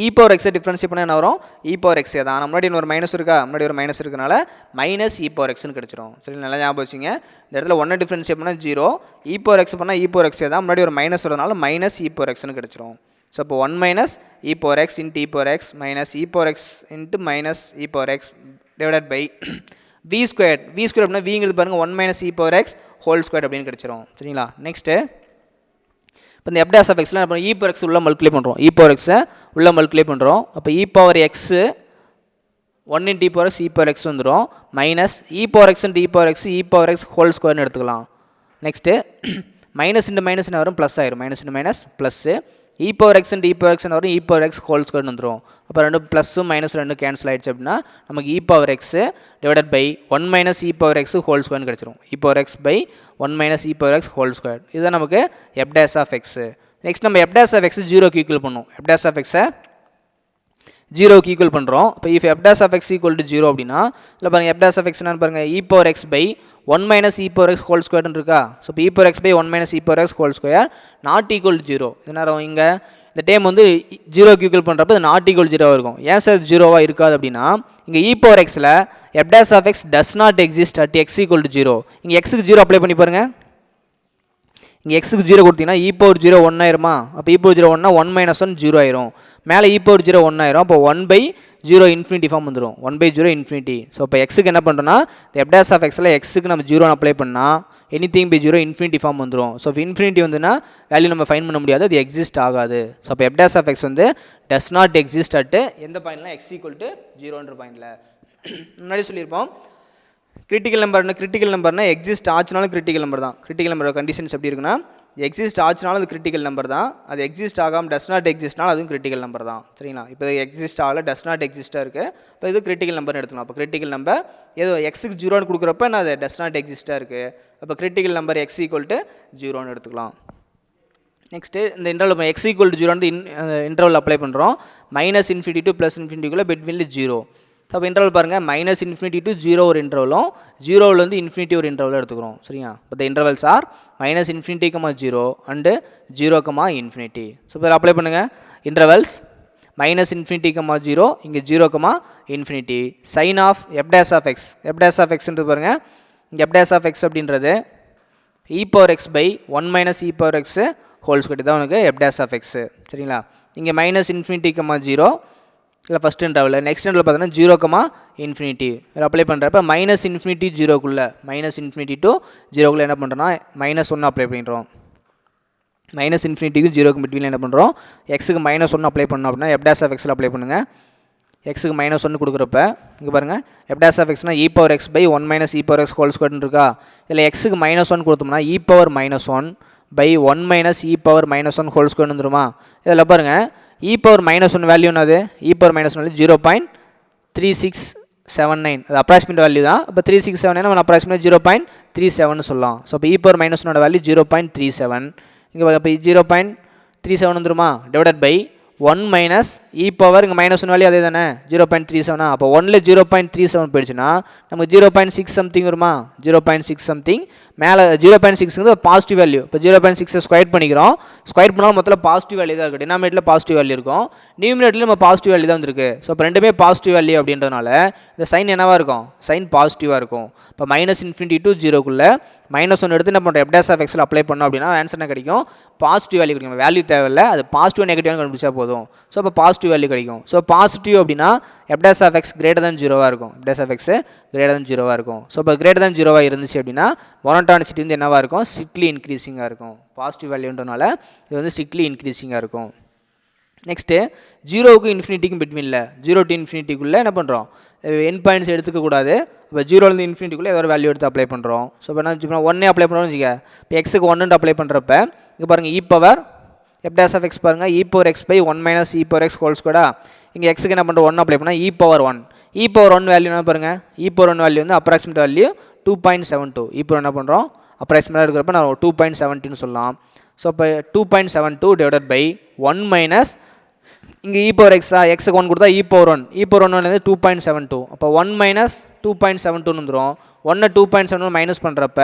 இ பவர் எக்ஸை டிஃப்ரென்ஷியேட் பண்ணால் என்ன வரும்? இ பவர் எக்ஸே தான். முன்னாடி இன்னொரு மைனஸ் இருக்கா? முன்னாடி ஒரு மைனஸ் இருக்கனால மைனஸ் இ பவர் எக்ஸ்னு கிடச்சிரும். சரி, நல்லா ஞாபகம் வச்சுங்க. இந்த இடத்துல 1 டிஃப்ரென்ஷியேட் பண்ணால் 0, இ பவர் எக்ஸ் பண்ணால் இ பவர் எக்ஸே தான். முன்னாடி ஒரு மைனஸ் வரதுனால மைனஸ் இ பவர் எக்ஸ்னு கிடச்சிரும். ஸோ இப்போ 1 minus e power x into e power x minus e power x into minus e power x divided by v square. V square அப்படின்னா விங்கிறது பாருங்கள் 1 minus e power x whole square அப்படின்னு கிடச்சிரும். சரிங்களா? நெக்ஸ்ட்டு இப்போ இந்த எஃப் டேஷ் ஆஃப் எக்ஸில் நம்ம இ பவர் எக்ஸ் உள்ள மல்டிப்ளை பண்ணுறோம். இ பவர் எக்ஸை உள்ள மல்டிப்ளை பண்ணுறோம். அப்போ இ power x 1 into e power X இ பவர் எக்ஸ் வந்துடும் minus e power x into e power X இ பவர் எக்ஸ் ஹோல் ஸ்கொயர்னு எடுத்துக்கலாம். நெக்ஸ்ட்டு மைனஸ் இன்ட்டு மைனஸ் என்ன வரும்? ப்ளஸ் ஆயிரும். Minus into minus plus e power x into e power x வரும் இ பவர் எக்ஸ் ஹோல் ஸ்கொயர்னு வந்துடும். அப்போ ரெண்டு ப்ளஸ்ஸும் மைனஸ் ரெண்டு கேன்சல் ஆகிடுச்சு அப்படின்னா நமக்கு e power x divided by 1 minus e power x whole ஸ்கொயர்னு கிடச்சிரும். E power x by 1 minus e power x whole square. இதுதான் நமக்கு f dash of x. Next நம்ம எஃப் டேஷ் ஆஃப் எக்ஸ் 0க்கு ஈக்குவல் பண்ணும். எஃப் டேஷ் ஆஃப் எக்ஸை 0க்கு ஈக்குவல் பண்ணுறோம். இப்போ if f dash of x equal to 0 அப்படின்னா இல்லை பாருங்கள் எஃப் டேஷ் ஆஃப் எக்ஸ் என்னன்னு பாருங்கள் e power x by 1 minus e power x whole ஸ்கொயர்னு இருக்கா? ஸோ இப்போ e power x by 1 minus e power x whole square not equal to 0. இதனால் இங்கே இந்த டைம் வந்து 0க்கு ஈக்குவல் பண்ணுறப்ப இது நாட் ஈக்குவல் 0 இருக்கும். ஏன் சார் 0வாக இருக்காது அப்படின்னா இங்கே இ பவர் எக்ஸில் f dash of x does not exist at x equal to 0. இங்கே எக்ஸுக்கு 0 அப்ளை பண்ணி பாருங்கள். இங்கே எக்ஸுக்கு 0 கொடுத்தீங்கன்னா இ பவர் 0 1 ஆயிருமா? அப்போ இ பவர் 0 1 1 மைனஸ் 1 0 ஆயிரும். மேலே இ பவர் 0 1 ஆயிரும். அப்போ 1/0 இன்ஃபினிட்டி ஃபார்ம் வந்துடும். 1/0 இன்ஃபினிட்டி. ஸோ இப்போ எக்ஸுக்கு என்ன பண்ணுறோன்னா எஃப் டேஷ் ஆஃப் எக்ஸில் எக்ஸுக்கு நம்ம 0 அப்ளை பண்ணால் எனிதிங் பை 0 இன்ஃபினிட்டி ஃபார்ம் வந்துடும். ஸோ இப்போ இன்ஃபினிட்டி வந்துன்னா வேல்யூ நம்ம ஃபைன் பண்ண முடியாது, அது எக்ஸிஸ்ட் ஆகாது. ஸோ அப்போ எஃப் டேஷ் ஆஃப் எக்ஸ் வந்து டஸ் நாட் எக்ஸிஸ்ட் அட் எந்த பாயிண்ட்லாம் எக்ஸ் ஈக்குவல் டு 0ன்ற பாயிண்டில். முன்னாடி சொல்லியிருப்போம் கிரிட்டிக்கல் நம்பர்னா எக்ஸிஸ்ட் ஆச்சுனாலும் கிரிட்டிக்கல் நம்பர் தான். கிரிட்டிக்கல் நம்பர் கண்டிஷன்ஸ் எப்படி இருக்குன்னா எக்ஸிஸ்ட் ஆச்சுனாலும் அது கிரிட்டிக்கல் நம்பர் தான், அது எக்ஸிஸ்ட் ஆகாமல் டஸ் நாட் எக்ஸிஸ்ட்னாலும் அதுவும் கிரிட்டிக்கல் நம்பர் தான். சரிங்களா? இப்போ எக்ஸிஸ்ட் ஆகல டஸ் நாட் எக்ஸிஸ்ட்டாக இருக்குது. இப்போ இது கிரிட்டிக்கல் நம்பர்னு எடுத்துக்கலாம். அப்போ கிரிட்டிக்கல் நம்பர் ஏதோ எக்ஸுக்கு 0ன்னு கொடுக்குறப்ப நான் அது டஸ் நாட் எக்ஸிஸ்ட்டாக இருக்குது. அப்போ critical number x equal to 0ன்னு எடுத்துக்கலாம். நெக்ஸ்ட்டு இந்த interval x equal to 0 interval apply பண்ணுறோம். மைனஸ் இன்ஃபினிட்டி டு ப்ளஸ் இன்ஃபினிட்டிக்குள்ளே பிட்வீனில் 0. அப்போ இன்டர்வல் பாருங்கள் மைனஸ் இன்ஃபினிட்டி டு 0 ஒரு இன்டர்வலும் 0லேருந்து இன்ஃபினிட்டி ஒரு இன்டர்வலும் எடுத்துக்கிறோம். சரியா? இப்போ the intervals are minus infinity 0 and 0 infinity. So இப்போ அப்ளை பண்ணுங்கள். இன்டர்வல்ஸ் மைனஸ் இன்ஃபினிட்டி 0 இங்கே 0 infinity sign of f dash of x. F dash of எக்ஸ்ன்றது பாருங்கள் இங்கே எஃப் டேஷ் ஆஃப் எக்ஸ் அப்படின்றது e power x by 1 minus e power x whole square தான் உனக்கு எஃப் டேஷ் ஆஃப் எக்ஸ். சரிங்களா? இங்கே மைனஸ் இன்ஃபினிட்டி 0 இல்லை ஃபஸ்ட் இன்டர்வல். நெக்ஸ்ட் இன்டர்வல் பார்த்தீங்கன்னா 0 இன்ஃபினிட்டி இதில் அப்ளை பண்ணுறப்ப மைனஸ் இன்ஃபினிட்டி 0க்குள்ளே மைனஸ் இன்ஃபினிட்டி டு 0க்குள்ளே என்ன பண்ணுறோன்னா மைனஸ் 1 அப்ளை பண்ணிடுறோம். மைனஸ் இன்ஃபினிட்டிக்கும் 0க்கு பிட்வீனில் என்ன பண்ணுறோம் எக்ஸுக்கு மைனஸ் 1 அப்ளை பண்ணோம் அப்படின்னா எஃப் டேஷ் ஆஃப் எக்ஸில் அப்ளை பண்ணுங்கள். எக்ஸுக்கு மைனஸ் 1 கொடுக்குறப்ப இங்கே பாருங்கள் எஃப் டேஷ் ஆஃப் எக்ஸ்னால் e power x by 1 minus e power x whole ஸ்கொயர்னு இருக்கா? இதில் எக்ஸுக்கு மைனஸ் 1 கொடுத்தோம்னா e power minus 1 by 1 minus e power minus 1 whole ஸ்கொயர்னு வந்துருமா? இதில் பாருங்கள் இ பவர் மைனஸ் 1 வேல்யூ என்னது? இ பவர் மைனஸ் 1 0.3679. அது அப்ராக்சிமேட் வேல்யூ தான். இப்போ 367 நம்ம அப்ராக்சிமேட் 0.37 சொல்லலாம். ஸோ இப்போ இ பவர் மைனஸ் 1 வேல்யூ 0.37. இங்கே இப்போ 0.37 வந்துருமா? Divided by 1 minus e power இங்கே மைனஸ் 1 வேல்யூ அதே தானே 0.37. அப்போ 1ல் 0.37 போயிடுச்சுன்னா நமக்கு 0.6 சம்திங் வருமா? 0.6 சம்திங். மேலே 0.6ங்கிறது பாசிட்டிவ் வேல்யூ. இப்போ 0.6 ஸ்கொயர் பண்ணிக்கிறோம். ஸ்கொயர் பண்ணாலும் மொத்தத்தில் பாசிட்டிவ் வேல்யூ தான் இருக்குது. டினாமினேட்டரில் பாசிட்டிவ் வேல்யூ இருக்கும், நியூமினேட்டரில் நம்ம பாசிட்டிவ் வேல்யூ தான் வந்துருக்கு. ஸோ இப்போ ரெண்டுமே பாசிட்டிவ் வேல்யூ அப்படின்றதுனால இந்த சைன் என்னவாக இருக்கும்? சைன் பாசிட்டிவாக இருக்கும். இப்போ மைனஸ் இன்ஃபினிட்டி டு 0க்குள்ளே மைனஸ் 1 எடுத்து என்ன பண்ணுறோம் எஃப் டேஷ் ஆஃப் எக்ஸில் அப்ளை பண்ணோம் அப்படின்னா ஆன்சர் என்ன கிடைக்கும்? பாசிட்டிவ் வேல்யூ கிடைக்கும். வேல்யூ தேவையில்லை, அது பாசிட்டிவ் நெகட்டிவ்னு கண்டுபிடிச்சா போதும். ஸோ அப்போ பாசிட்டிவ் வேல்யூ கிடைக்கும். ஸோ பாசிட்டிவ் அப்படின்னா f dash of x greater than 0வாக இருக்கும். F dash of x greater than 0வாக இருக்கும். ஸோ இப்போ கிரேட்டர் தன் 0வாக இருந்துச்சு அப்படின்னா மோனோடானிசிட்டி வந்து என்னவாக இருக்கும்? ஸ்ட்ரிக்ட்லி இன்க்ரீசிங்காக இருக்கும். பாசிட்டிவ் வேல்யூன்றனால இது வந்து ஸ்ட்ரிக்ட்லி இன்க்ரீசிங்காக இருக்கும். நெக்ஸ்ட்டு 0க்கும் இன்ஃபினிட்டிக்கும் பிட்வீனில் 0 டு இன்ஃபினிட்டிக்குள்ளே என்ன பண்ணுறோம்? என் பாயிண்ட்ஸ் எடுத்துக்கக்கூடாது. இப்போ 0லேருந்து இன்ஃபினிட்டிக்குள்ளே ஏதோ ஒரு வேல்யூ எடுத்து அப்ளை பண்ணுறோம். ஸோ இப்போ என்ன 1 அப்ளை பண்ணுறோம்னு வச்சுக்க. இப்போ எக்ஸுக்கு 1 அப்ளை பண்ணுறப்ப இங்கே பாருங்கள் e power f dash of x பாருங்கள் e power x by 1 minus e power x whole ஸ்கொயரா. இங்கே எக்ஸுக்கு என்ன பண்ணுறோம் 1 அப்ளை பண்ணால் e power 1. E power 1 value என்ன பாருங்கள்? இ பவர் 1 வேல்யூ வந்து அப்ராக்சிமேட் வேல்யூ 2.72. இ பவர் என்ன பண்ணுறோம்? அப்ராக்சிமேட்டாக இருக்கிறப்ப நான் 2.72 சொல்லலாம். ஸோ இப்போ 2.72 டிவைடட் பை 1 மைனஸ் இங்கே இ பவர் எக்ஸா எக்ஸுக்கு 1 கொடுத்தா இ பவர் 1. இ பவர் 1 வந்து 2.72. அப்போ 1 மைனஸ் 2.72 வந்துடும். 1 2.7 மைனஸ் பண்ணுறப்ப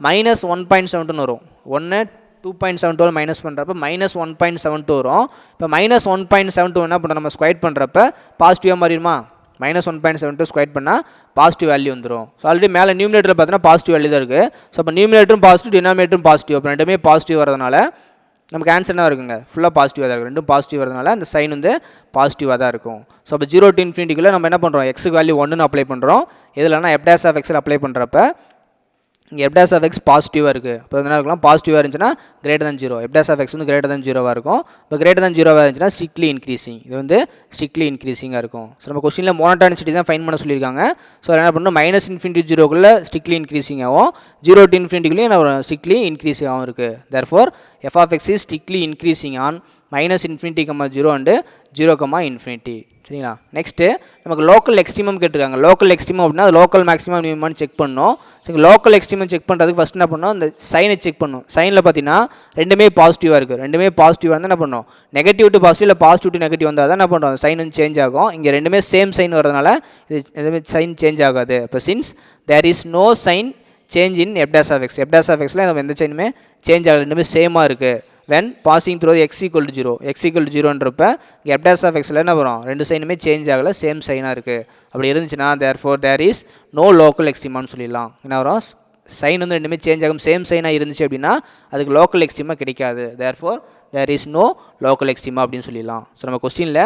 மைனஸ் 1.72 வரும். ஒன்று 2.72 மைனஸ் பண்ணுறப்ப -1.72 வரும். இப்போ -1.72 என்ன பண்ணுறோம், நம்ம ஸ்கொயர் பண்ணுறப்ப பாசிட்டிவாக மாறிடுமா, -1.72 ஸ்கொயர் பண்ணால் பாசிட்டிவ் வேல்யூ வந்துடும். ஸோ ஆல்ரெடி மேலே நியூமினேட்டரில் பார்த்தீங்கன்னா பாசிட்டிவ் வேல்யூ தான் இருக்குது. ஸோ அப்போ நியூமினேட்டரும் பாசிட்டிவ், டினாமினேட்டரும் பாசிட்டிவ், அப்போ ரெண்டுமே பாசிட்டிவ் வரதுனால நமக்கு ஆன்சர் என்ன இருக்குங்க, ஃபுல்லாக பாசிட்டிவாக தான் இருக்கும். ரெண்டும் பாசிட்டிவ் வரதுனால அந்த சைன் வந்து பாசிட்டிவாக தான் இருக்கும். ஸோ அப்போ 0 to infinity நம்ம என்ன பண்ணுறோம், எக்ஸுக்கு வேல்யூ 1ன்னு அப்ளை பண்ணுறோம். இதில்னா f dash of x apply பண்ணுறப்ப இங்கே f dash of x பாசிட்டிவாக இருக்குது. இப்போ என்ன இருக்கலாம், பாசிட்டிவாக இருந்துச்சுன்னா greater than 0, f dash of x வந்து கிரேட்டர் than 0வாக இருக்கும். இப்போ கிரேட்டர் than 0வாக இருந்துச்சுன்னா ஸ்ட்ரிக்ட்லி இன்க்ரீசிங், இது வந்து ஸ்ட்ரிக்ட்லி இன்க்ரீசிங்காக இருக்கும். ஸோ நம்ம கொஸ்டினில் மோனோடானிசிட்டி தான் ஃபைன் பண்ண சொல்லியிருக்காங்க. ஸோ என்ன பண்ணணும், -∞ to 0க்குள்ளே ஸ்ட்ரிக்ட்லி இன்க்ரீசிங் ஆகும், 0 to infinity ஸ்ட்ரிக்ட்லி இன்க்ரீசிங் ஆகும் இருக்குது. Therefore f of x is strictly increasing on -∞, 0 and 0, சரிங்களா. நெக்ஸ்ட்டு நமக்கு லோக்கல் எக்ஸ்ட்ரீமம் கேட்டிருக்காங்க. லோக்கல் எக்ஸ்ட்ரீமம் அப்படின்னா அது லோக்கல் மேக்ஸிமம் மினிமம் செக் பண்ணணும். சரி, லோக்கல் எக்ஸ்ட்ரீமம் செக் பண்ணுறதுக்கு ஃபஸ்ட் என்ன பண்ணணும், இந்த சைனை செக் பண்ணணும். சைனில் பார்த்தீங்கன்னா ரெண்டுமே பாசிட்டிவாக இருக்குது. ரெண்டுமே பாசிட்டிவாக இருந்தால் என்ன பண்ணணும், நெகட்டிவ் டு பாசிட்டிவ் இல்லை பாசிட்டிவ் டு நெகட்டிவ் வந்தால் தான் என்ன பண்ணுறோம், சைன் வந்து சேஞ்ச் ஆகும். இங்கே ரெண்டுமே சேம் சைன் வரதுனால இது எதுவுமே சைன் சேஞ்ச் ஆகாது. இப்போ since there is no sign change in f dash of x, f dash of xல நம்ம எந்த சைனுமே சேஞ்ச் ஆகல, ரெண்டுமே சேமாக இருக்குது. when passing through x equal to 0, x equal to 0ன்றப்ப f dash of xல என்ன வரும், ரெண்டு சைனுமே சேஞ்ச் ஆகலை, சேம் சைனாக இருக்குது. அப்படி இருந்துச்சுன்னா therefore there is no local extremum சொல்லிடலாம். என்ன வரும், சைன் வந்து ரெண்டுமே சேஞ்ச் ஆகும், சேம் சைனாக இருந்துச்சு அப்படின்னா அதுக்கு லோக்கல் எக்ஸ்ட்ரீமா கிடைக்காது. therefore there is no local extrema அப்படின்னு சொல்லிடலாம். ஸோ நம்ம கொஸ்டினில்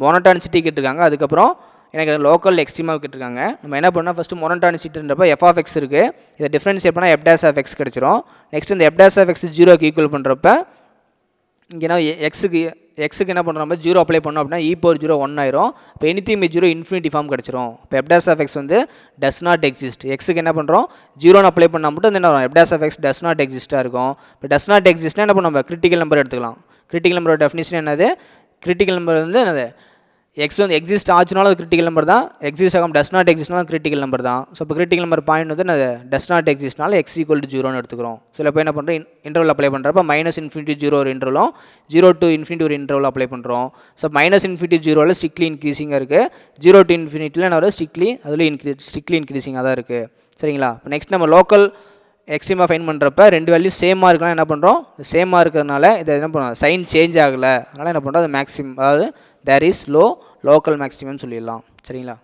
மோனோடானிசிட்டி கேட்டிருக்காங்க, அதுக்கப்புறம் எனக்கு லோக்கல் எக்ஸ்ட்ரீமாக கேட்டிருக்காங்க. நம்ம என்ன பண்ணால் ஃபஸ்ட்டு மோனோடானிசிட்டின்றப்ப f of x இருக்குது, இதை டிஃப்ரென்ஷியேட் பண்ணால் f dash of x கிடச்சிரும். நெக்ஸ்ட் இந்த f dash of x 0க்கு ஈக்குவல் பண்ணுறப்ப இங்கே என்ன எக்ஸுக்கு என்ன பண்ணுறோம், நம்ம 0 அப்ளை பண்ணோம் அப்படின்னா e⁴ 1 ஆயிரும். இப்போ எனிதிங் பை 0 இன்ஃபினிட்டி ஃபார்ம் கிடச்சிரும். இப்போ f dash of x வந்து டஸ் நாட் எக்ஸிஸ்ட். எக்ஸுக்கு என்ன பண்ணுறோம், 0ன்னு அப்ளை பண்ணால் மட்டும் என்ன வரும், f dash of x does not எக்ஸிஸ்ட்டாக இருக்கும். இப்போ டஸ் நாட் எக்ஸிஸ்ட்னா என்ன பண்ணுவோம், கிரிட்டிக்கல் நம்பர் எடுத்துக்கலாம். கிரிட்டிக்கல் நம்பரோட டெஃபினிஷன் என்னது, கிரிட்டிக்கல் நம்பர் வந்து என்னது, எக்ஸ் வந்து எக்ஸிஸ்ட் ஆச்சுனாலும் அது கிரிட்டிக்கல் நம்பர் தான், எக்ஸிஸ்ட் ஆகாமல் டஸ் நாட் எக்ஸிஸ்ட்னாலும் கிரிட்டிக்கல் நம்பர் தான். ஸோ இப்போ கிரிட்டிக்கல் நம்பர் பாயிண்ட் வந்து என்னது, டஸ் நாட் எக்ஸிஸ்ட்னால x ஈக்குவல் டு 0ன்னு எடுத்துக்கிறோம். ஸோ இப்போ என்ன பண்ணுறோம், இன்டர்வல் அப்ளை பண்ணுறப்ப -∞ 0 ஒரு இன்டர்வலும் 0 to infinity ஒரு இன்டர்வல் அப்ளை பண்ணுறோம். ஸோ -∞ 0ல் ஸ்ட்ரிக்ட்லி இன்க்ரீசிங்காக இருக்குது, 0 to infinity என்ன வரும், ஸ்ட்ரிக்ட்லி அதில் ஸ்ட்ரிக்ட்லி இன்க்ரீசிங்காக தான் இருக்குது. சரிங்களா. இப்போ நெக்ஸ்ட் நம்ம லோக்கல் எக்ஸ்ட்ரீமாக ஃபைன் பண்ணுறப்ப ரெண்டு வேல்யூ சேமாக இருக்கலாம், என்ன பண்ணுறோம், சேமாக இருக்கிறதுனால இதை என்ன பண்ணுறோம், சைன் சேஞ்ச் ஆகலை, அதனால் என்ன பண்ணுறோம், அது மேக்ஸிமம், அதாவது தேர் இஸ் லோக்கல் மேக்ஸிமம் சொல்லிடலாம். சரிங்களா.